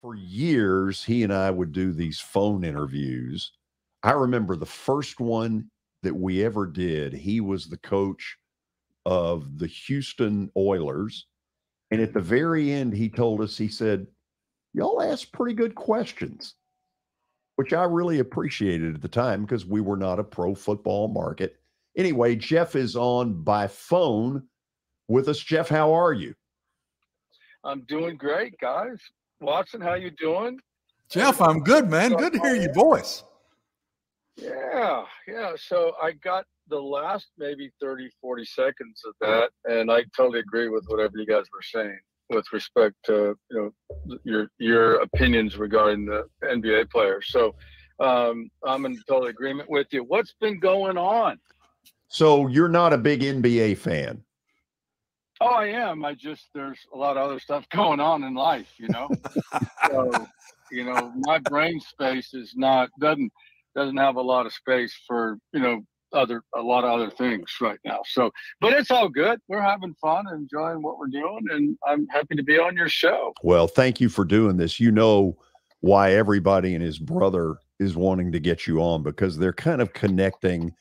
For years, he and I would do these phone interviews. I remember the first one that we ever did, he was the coach of the Houston Oilers. And at the very end, he told us, he said, y'all asked pretty good questions, which I really appreciated at the time because we were not a pro football market. Anyway, Jeff is on by phone with us. Jeff, how are you? I'm doing great, guys. Watson, how you doing? Jeff, I'm good, man. Good to hear your voice. Yeah. So I got the last maybe 30, 40 seconds of that, and I totally agree with whatever you guys were saying with respect to your opinions regarding the NBA players. So I'm in total agreement with you. What's been going on? So you're not a big NBA fan? Oh, I am. There's a lot of other stuff going on in life, So, my brain space doesn't have a lot of space for, a lot of other things right now. So, but it's all good. We're having fun, enjoying what we're doing, and I'm happy to be on your show. Well, thank you for doing this. You know why everybody and his brother is wanting to get you on, because they're kind of connecting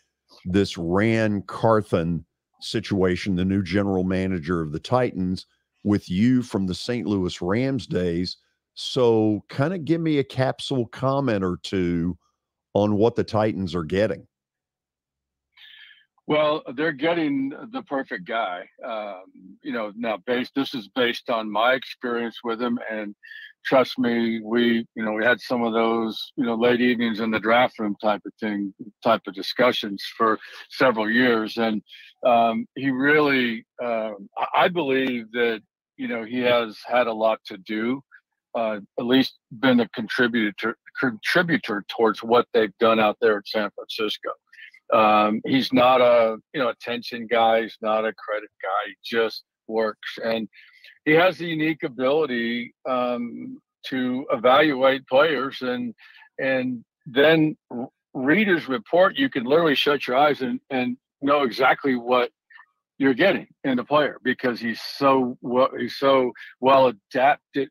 this Ran Carthon situation, the new general manager of the Titans, with you from the St. Louis Rams days. So kind of give me a capsule comment or two on what the Titans are getting. Well, they're getting the perfect guy. Now this is based on my experience with him, and trust me, we had some of those, late evenings in the draft room type of discussions for several years. And he really, I believe that, he has had a lot to do, at least been a contributor towards what they've done out there in San Francisco. He's not a attention guy. He's not a credit guy. He just works, and he has the unique ability to evaluate players and then read his report. You can literally shut your eyes and know exactly what you're getting in the player, because he's so well adapted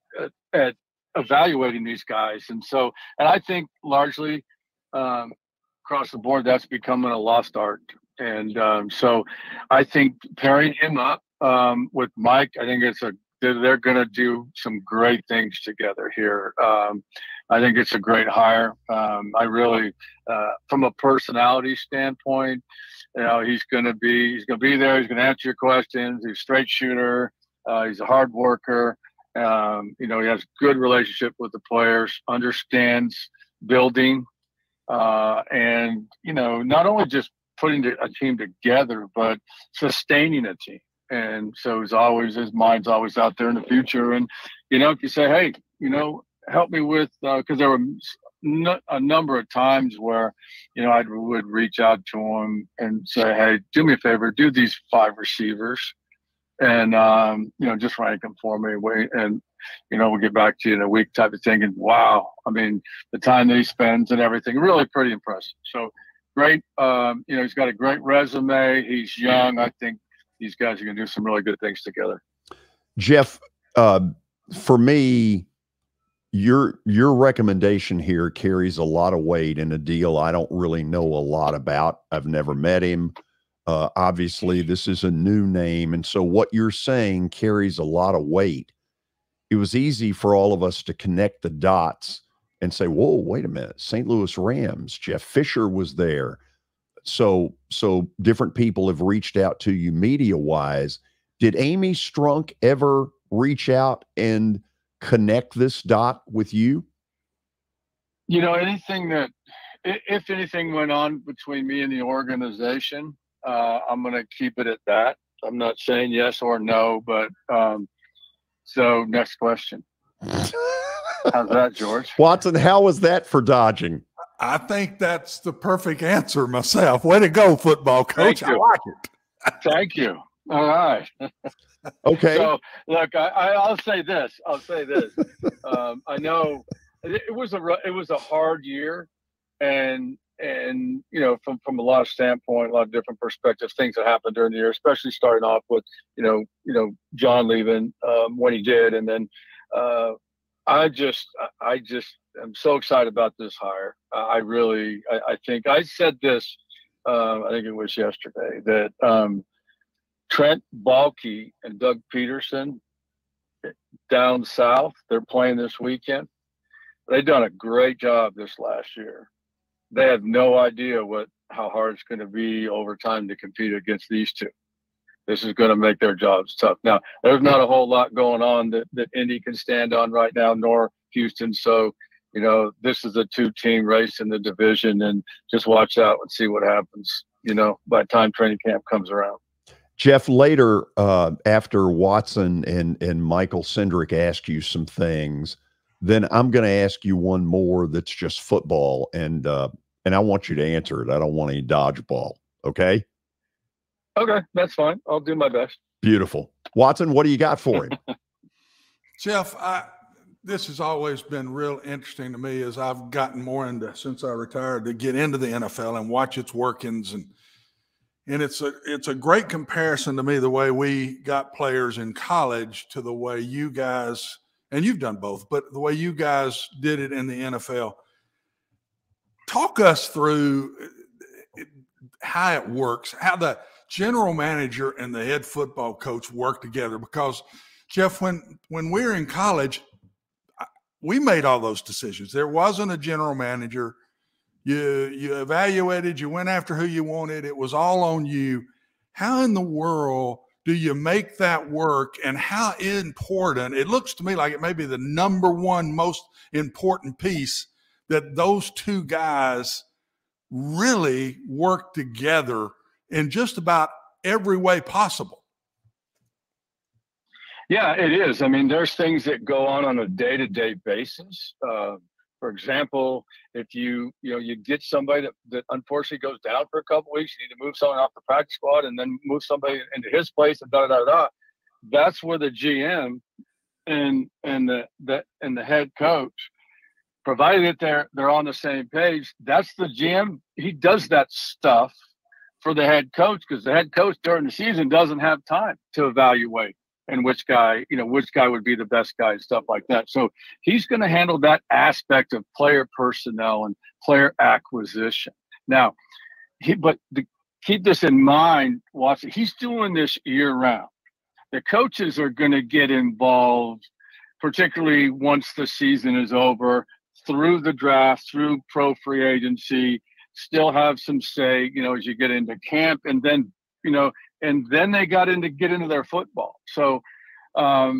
at evaluating these guys. And I think largely across the board, that's becoming a lost art. And so I think pairing him up with Mike, I think they're going to do some great things together here. I think it's a great hire. I really, from a personality standpoint, he's going to be there. He's going to answer your questions. He's a straight shooter. He's a hard worker. He has good relationship with the players, understands building, and not only just putting a team together, but sustaining a team. And so his mind's always out there in the future. And if you say, hey, help me with, because there were a number of times where I would reach out to him and say, hey, do me a favor, do these 5 receivers, and just rank them for me. And we'll get back to you in a week, type of thing. And wow, I mean, the time that he spends and everything, really pretty impressive. So great. He's got a great resume. He's young. I think these guys are going to do some really good things together. Jeff, for me, your recommendation here carries a lot of weight in a deal I don't really know a lot about. I've never met him. Obviously, this is a new name. And so what you're saying carries a lot of weight. It was easy for all of us to connect the dots and say, whoa, wait a minute, St. Louis Rams, Jeff Fisher was there. So different people have reached out to you media-wise. Did Amy Strunk ever reach out and connect this dot with you? If anything went on between me and the organization, I'm going to keep it at that. I'm not saying yes or no, but so next question. How's that, George? Watson, how was that for dodging? I think that's the perfect answer myself. Way to go, football coach. I like it. Thank you. All right. Okay. So look, I'll say this. I know it was a hard year, and from a lot of standpoint, a lot of different perspectives, things that happened during the year, especially starting off with John leaving when he did, and then I just am so excited about this hire. I think I said this, I think it was yesterday, that Trent Baalke and Doug Peterson down south, they're playing this weekend. They've done a great job this last year. They have no idea how hard it's going to be over time to compete against these two. This is going to make their jobs tough. Now, there's not a whole lot going on that Indy can stand on right now, nor Houston. So, this is a two-team race in the division, and just watch out and see what happens, by the time training camp comes around. Jeff, later, after Watson and Michael Cindric ask you some things, then I'm going to ask you one more that's just football, and I want you to answer it. I don't want any dodgeball. Okay? Okay, that's fine. I'll do my best. Beautiful. Watson, what do you got for him? Jeff, this has always been real interesting to me as I've gotten more into, since I retired, to get into the NFL and watch its workings. And it's a great comparison to me, the way we got players in college to the way you guys, and you've done both, but the way you guys did it in the NFL. Talk us through how it works, how the general manager and the head football coach work together. Because, Jeff, when we were in college, we made all those decisions. There wasn't a general manager. You evaluated, you went after who you wanted. It was all on you. How in the world do you make that work, and how important? It looks to me like it may be the number one most important piece, that those two guys really work together in just about every way possible. Yeah, it is. I mean, there's things that go on a day-to-day basis. For example, if you get somebody that unfortunately goes down for a couple of weeks, you need to move someone off the practice squad and then move somebody into his place, and da. That's where the GM and the head coach, provided that they're on the same page, that's the GM. He does that stuff for the head coach, because the head coach during the season doesn't have time to evaluate and which guy would be the best guy and stuff like that. So he's going to handle that aspect of player personnel and player acquisition. Now, keep this in mind, Watson. He's doing this year round. The coaches are going to get involved, particularly once the season is over, through the draft, through pro free agency, still have some say, as you get into camp, and then, they get into their football. So, I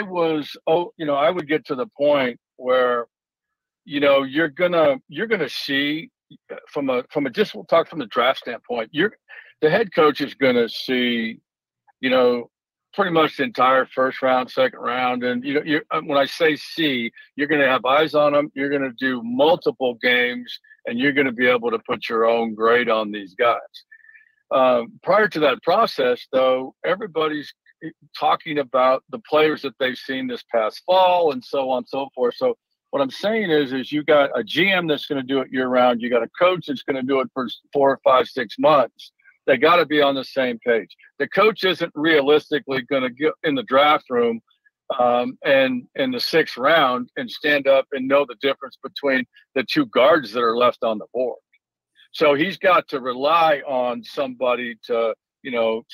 would get to the point where, you're gonna see we'll talk from the draft standpoint. The head coach is gonna see, pretty much the entire first round, second round. And, when I say see, you're going to have eyes on them. You're going to do multiple games, and you're going to be able to put your own grade on these guys. Prior to that process, though, everybody's talking about the players that they've seen this past fall and so on and so forth. So what I'm saying is you got a GM that's going to do it year round. You got a coach that's going to do it for 4, 5, 6 months. They got to be on the same page. The coach isn't realistically going to get in the draft room and in the 6th round and stand up and know the difference between the two guards that are left on the board. So he's got to rely on somebody to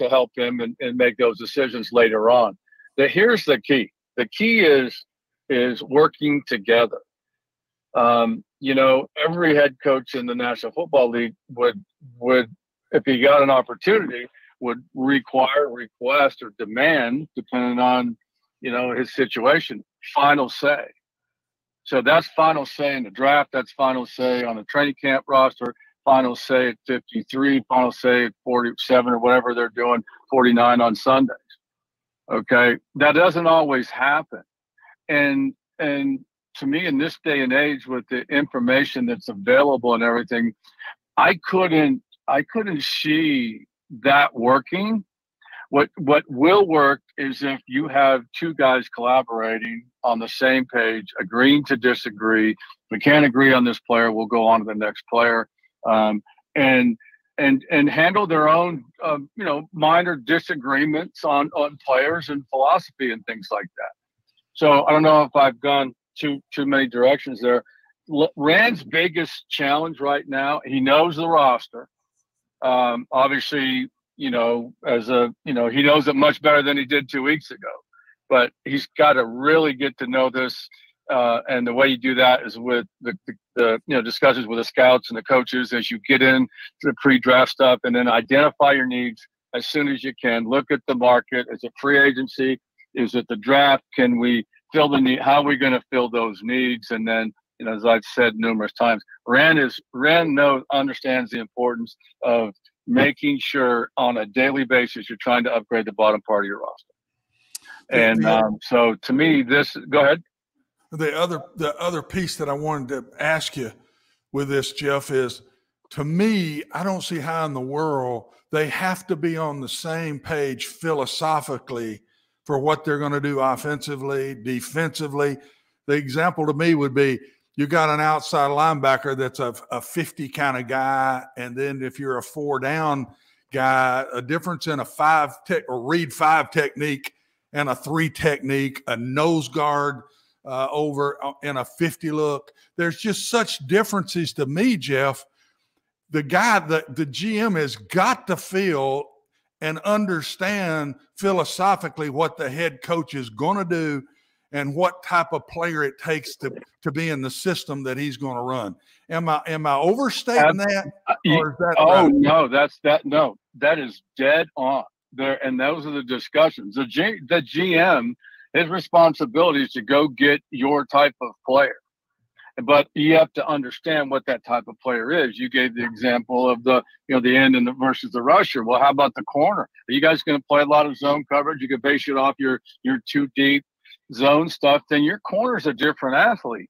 help him and make those decisions later on. Here's the key. The key is working together. Every head coach in the National Football League would, if he got an opportunity, would require, request, or demand, depending on, his situation, final say. So that's final say in the draft. That's final say on the training camp roster, final say at 53, final say at 47 or whatever they're doing, 49 on Sundays. Okay. That doesn't always happen. And to me, in this day and age, with the information that's available and everything, I couldn't see that working. What will work is if you have two guys collaborating on the same page, agreeing to disagree. If we can't agree on this player, we'll go on to the next player, and handle their own minor disagreements on players and philosophy and things like that. So I don't know if I've gone too many directions there. Rand's biggest challenge right now, he knows the roster. Obviously, he knows it much better than he did 2 weeks ago. But he's got to really get to know this, and the way you do that is with the discussions with the scouts and the coaches as you get into the pre-draft stuff, and then identify your needs as soon as you can. Look at the market. Is it free agency? Is it the draft? Can we fill the need? How are we going to fill those needs? And then, as I've said numerous times, Ran understands the importance of making sure on a daily basis you're trying to upgrade the bottom part of your roster. And so to me, go ahead. The other piece that I wanted to ask you with this, Jeff, is, to me, I don't see how in the world they have to be on the same page philosophically for what they're going to do offensively, defensively. The example to me would be, you got an outside linebacker that's a 50 kind of guy, and then if you're a 4-down guy, a difference in a read 5 technique and a 3 technique, a nose guard over in a 50 look. There's just such differences to me, Jeff. The GM has got to feel and understand philosophically what the head coach is going to do and what type of player it takes to be in the system that he's going to run. Am I overstating that? Or is that right? No, that is dead on there. And those are the discussions. The GM, his responsibility is to go get your type of player. But you have to understand what that type of player is. You gave the example of the end and versus the rusher. Well, how about the corner? Are you guys going to play a lot of zone coverage? You could base it off your too deep zone stuff. Then your corner's a different athlete.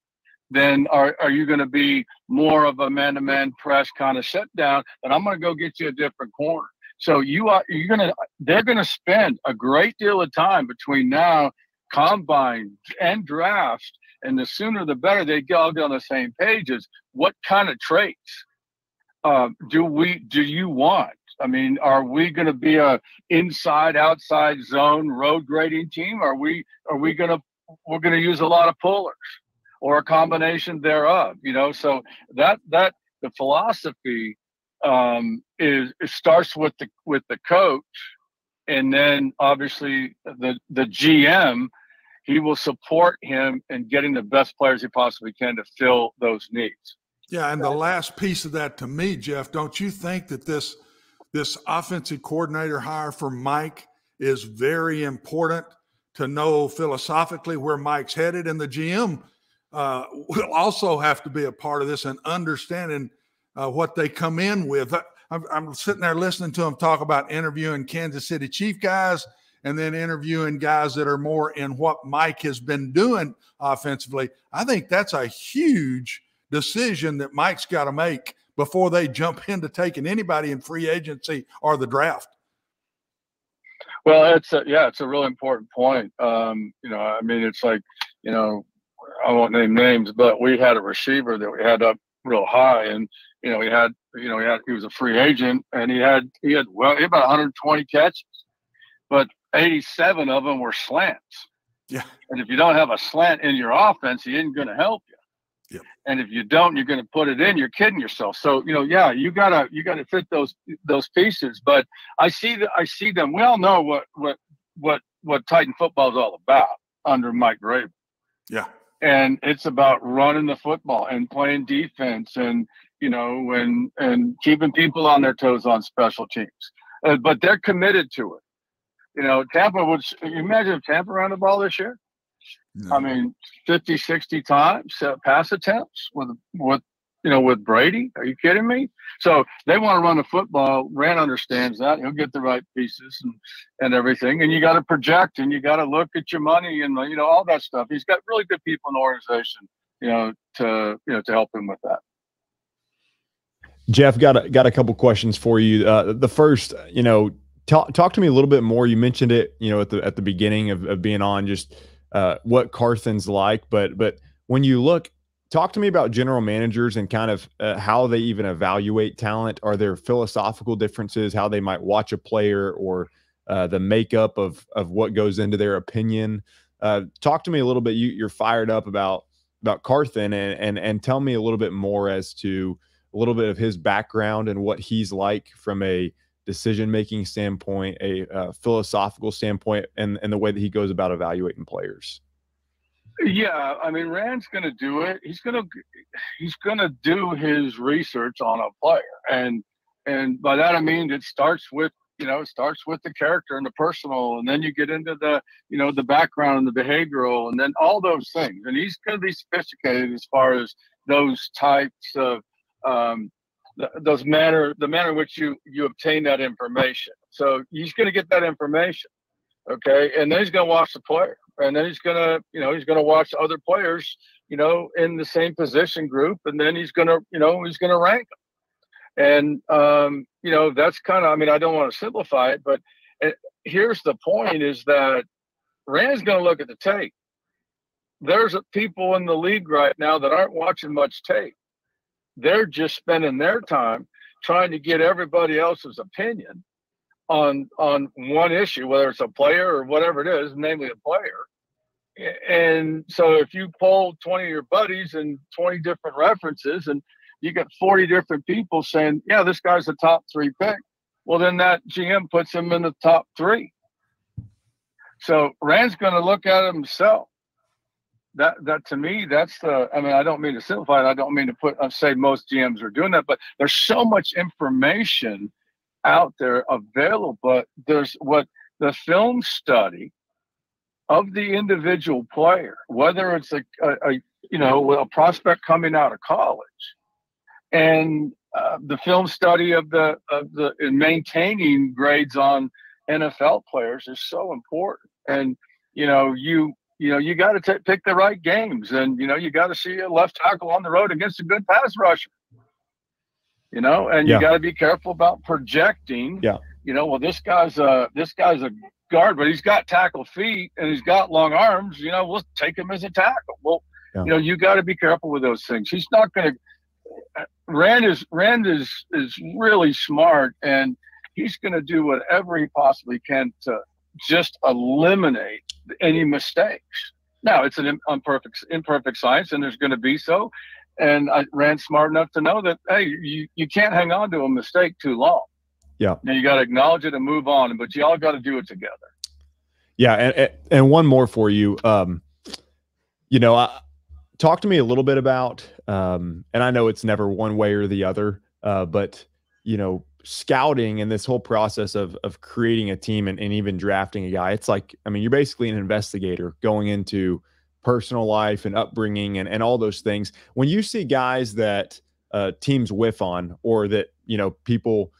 Then are you going to be more of a man-to-man press kind of shut down? And I'm going to go get you a different corner. So they're going to spend a great deal of time between now, combine and draft. And the sooner the better they all get on the same page is what kind of traits do you want? I mean, are we going to be a inside outside zone road grading team? We're going to use a lot of pullers or a combination thereof, so that the philosophy it starts with the coach, and then obviously the GM. He will support him in getting the best players he possibly can to fill those needs. Yeah, and the last piece of that to me, Jeff, don't you think that this offensive coordinator hire for Mike is very important to know philosophically where Mike's headed? And the GM will also have to be a part of this and understanding what they come in with. I'm sitting there listening to him talk about interviewing Kansas City Chief guys and then interviewing guys that are more in what Mike has been doing offensively. I think that's a huge decision that Mike's got to make before they jump into taking anybody in free agency or the draft. Well, it's a really important point. It's like, I won't name names, but we had a receiver that we had up real high, and he was a free agent, and he had about 120 catches, but 87 of them were slants. Yeah. And if you don't have a slant in your offense, he isn't going to help you. Yep. And if you don't, you're going to put it in. You're kidding yourself. So you gotta fit those pieces. But I see them. We all know what Titan football is all about under Mike Graves. Yeah. And it's about running the football and playing defense, and and keeping people on their toes on special teams. But they're committed to it. Tampa you imagine if Tampa ran the ball this year? No. I mean, 50, 60 times pass attempts with Brady. Are you kidding me? So they want to run the football. Ran understands that. He'll get the right pieces and everything. And you got to project, and you got to look at your money and all that stuff. He's got really good people in the organization, to help him with that. Jeff, got a couple questions for you. The first, talk to me a little bit more. You mentioned it, at the beginning of being on, just what Carthon's like. But when you talk to me about general managers and kind of how they even evaluate talent. Are there philosophical differences, how they might watch a player, or the makeup of what goes into their opinion? talk to me a little bit. You're fired up about Carthon, and tell me a little bit more as to a little bit of his background and what he's like from a decision-making standpoint, a philosophical standpoint, and the way that he goes about evaluating players. Yeah, I mean, Rand's going to do it. He's going to do his research on a player, and by that I mean it starts with the character and the personal, and then you get into the the background and the behavioral, and then all those things. And he's going to be sophisticated as far as those types of the manner in which you obtain that information. So he's going to get that information, okay, and then he's going to watch the player, and then he's going to watch other players, in the same position group, and then he's going to rank them. And that's kind of, I mean, I don't want to simplify it, but here's the point: is that Rand's going to look at the tape. There's people in the league right now that aren't watching much tape. They're just spending their time trying to get everybody else's opinion on one issue, whether it's a player or whatever it is, namely a player. And so if you poll 20 of your buddies and 20 different references, and you get 40 different people saying, yeah, this guy's a top 3 pick, well, then that GM puts him in the top 3. So Rand's going to look at himself. That to me, that's the, I mean, I don't mean to simplify it. I don't mean to say most GMs are doing that, but there's so much information out there available. But there's what the film study of the individual player, whether it's a prospect coming out of college, and the film study of the in maintaining grades on NFL players is so important. And you got to pick the right games, and you got to see a left tackle on the road against a good pass rusher. And you got to be careful about projecting. Yeah. Well, this guy's a guard, but he's got tackle feet and he's got long arms. We'll take him as a tackle. Well, you got to be careful with those things. He's not going to. Rand is really smart, and he's going to do whatever he possibly can to just eliminate any mistakes. Now, it's an imperfect science, and there's going to be so. And Rand's smart enough to know that, hey, you can't hang on to a mistake too long. Yeah. Now you got to acknowledge it and move on, but you all got to do it together. Yeah, and one more for you. Talk to me a little bit about, and I know it's never one way or the other, but scouting and this whole process of creating a team and even drafting a guy. It's like, I mean, you're basically an investigator going into personal life and upbringing and all those things. When you see guys that teams whiff on, or that people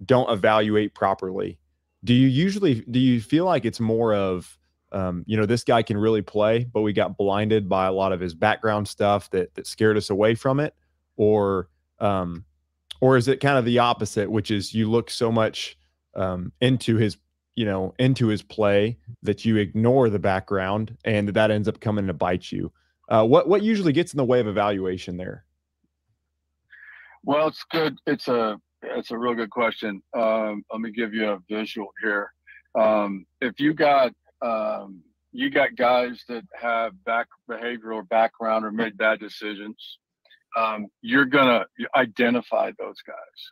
don't evaluate properly, do you feel like it's more of this guy can really play, but we got blinded by a lot of his background stuff that scared us away from it? Or is it kind of the opposite, which is you look so much into his play that you ignore the background, and that ends up coming to bite you? What usually gets in the way of evaluation there? Well, it's good. It's a real good question. Let me give you a visual here. If you got guys that have behavioral background or made bad decisions, you're gonna identify those guys.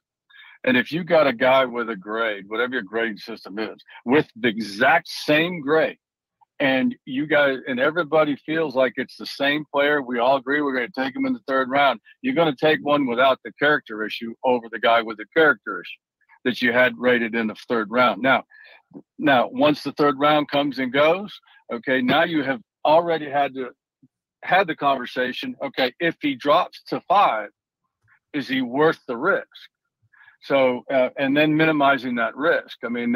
And if you got a guy with a grade, whatever your grading system is, with the exact same grade, and you guys and everybody feels like it's the same player, we all agree we're going to take him in the 3rd round, you're going to take one without the character issue over the guy with the character issue that you had rated in the 3rd round. Now, once the 3rd round comes and goes, okay, now you have already had the conversation. Okay, if he drops to 5, is he worth the risk? So, and then minimizing that risk. I mean,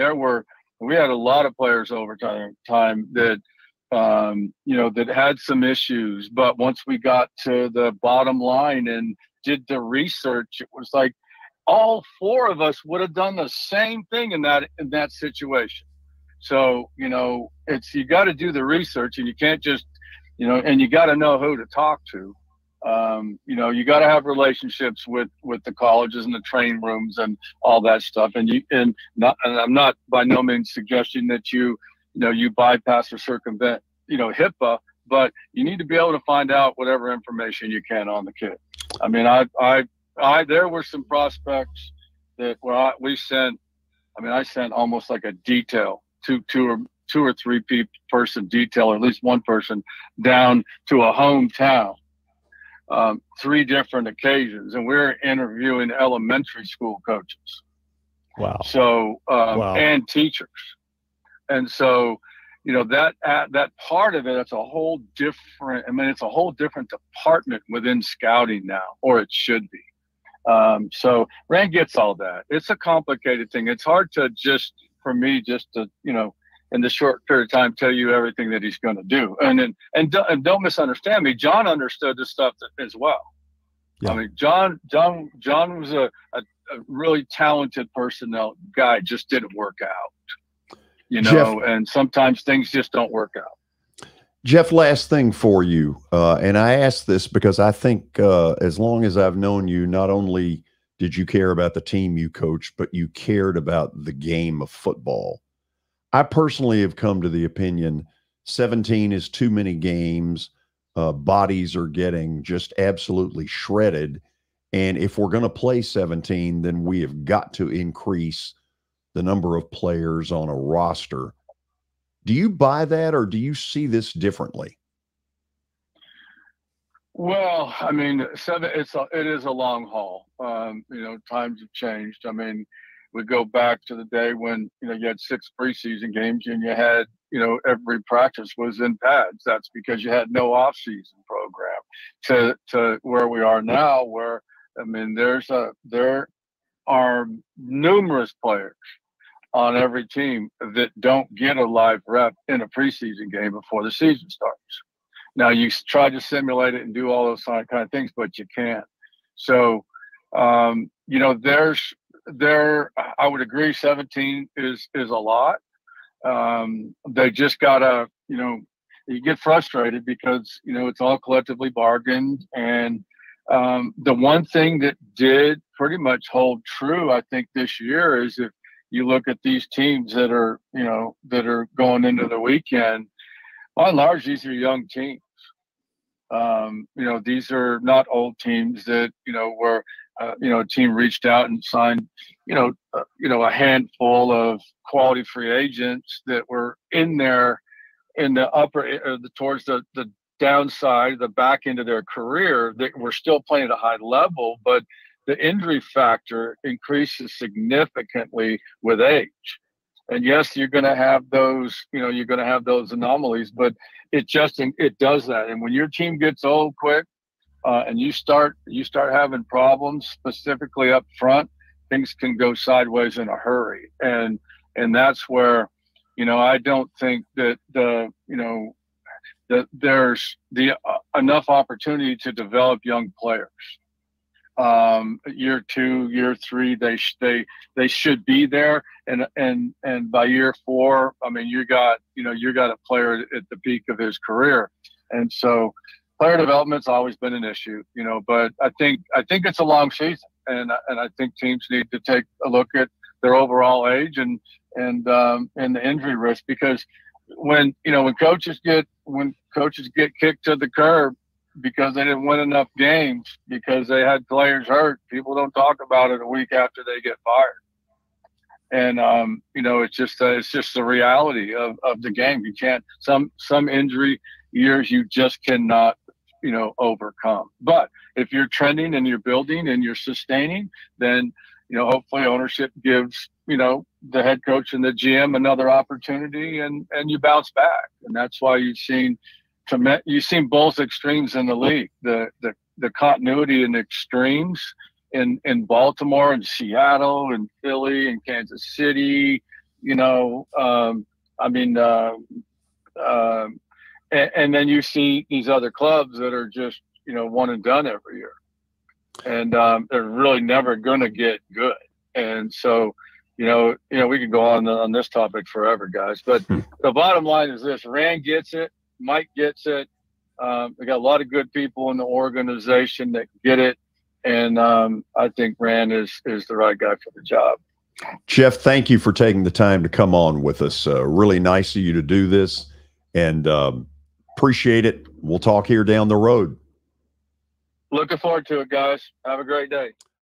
we had a lot of players over time that, that had some issues, but once we got to the bottom line and did the research, it was like all 4 of us would have done the same thing in that situation. So, you got to do the research, and you can't just, and you got to know who to talk to. You got to have relationships with the colleges and the training rooms and all that stuff. And I'm not by no means suggesting that you bypass or circumvent HIPAA, but you need to be able to find out whatever information you can on the kid. I mean, there were some prospects that I sent almost like a detail, two or three person detail, or at least one person down to a hometown, 3 different occasions, and we're interviewing elementary school coaches. Wow. So, and teachers. And so, that part of it, that's a whole different, it's a whole different department within scouting now, or it should be. So Ran gets all that. It's a complicated thing. It's hard to for me to, in the short period of time, tell you everything that he's going to do. And don't misunderstand me. John understood this stuff as well. Yeah. I mean, John was a really talented personnel guy, just didn't work out, Jeff, and sometimes things just don't work out. Jeff, last thing for you. And I ask this because I think as long as I've known you, not only did you care about the team you coached, but you cared about the game of football. I personally have come to the opinion 17 is too many games. Bodies are getting just absolutely shredded. And if we're going to play 17, then we have got to increase the number of players on a roster. Do you buy that, or do you see this differently? Well, I mean, it is a long haul. Times have changed. I mean, we go back to the day when, you had 6 preseason games and you had, every practice was in pads. That's because you had no off-season program to where we are now, where, I mean, there are numerous players on every team that don't get a live rep in a preseason game before the season starts. Now, you try to simulate it and do all those kind of things, but you can't. So, I would agree 17 is a lot. They just gotta, you get frustrated because, it's all collectively bargained. And the one thing that did pretty much hold true, I think, this year is if you look at these teams that are going into the weekend, by and large, these are young teams. These are not old teams that, where, a team reached out and signed, a handful of quality free agents that were in there in the upper, towards the downside, the back end of their career, that were still playing at a high level, but the injury factor increases significantly with age. And yes, you're going to have those, anomalies, but it does that. And when your team gets old quick, and you start having problems specifically up front, things can go sideways in a hurry. And that's where, I don't think that that there's enough opportunity to develop young players. Year 2, year 3, they should be there. And by year 4, I mean, you got a player at the peak of his career. And so player development's always been an issue, but I think it's a long season, and I think teams need to take a look at their overall age and the injury risk, because when coaches get kicked to the curb because they didn't win enough games because they had players hurt, people don't talk about it a week after they get fired. And it's just the reality of the game. You can't, some injury years you just cannot overcome. But if you're trending and you're building and you're sustaining, then hopefully ownership gives the head coach and the GM another opportunity, and you bounce back. And that's why you've seen both extremes in the league, the continuity and extremes in Baltimore and Seattle and Philly and Kansas City, and then you see these other clubs that are just, one and done every year. And they're really never going to get good. And so, we can go on this topic forever, guys. But the bottom line is this: Ran gets it, Mike gets it. We got a lot of good people in the organization that get it. And I think Ran is the right guy for the job. Jeff, thank you for taking the time to come on with us. Really nice of you to do this. And Appreciate it. We'll talk here down the road. Looking forward to it, guys. Have a great day.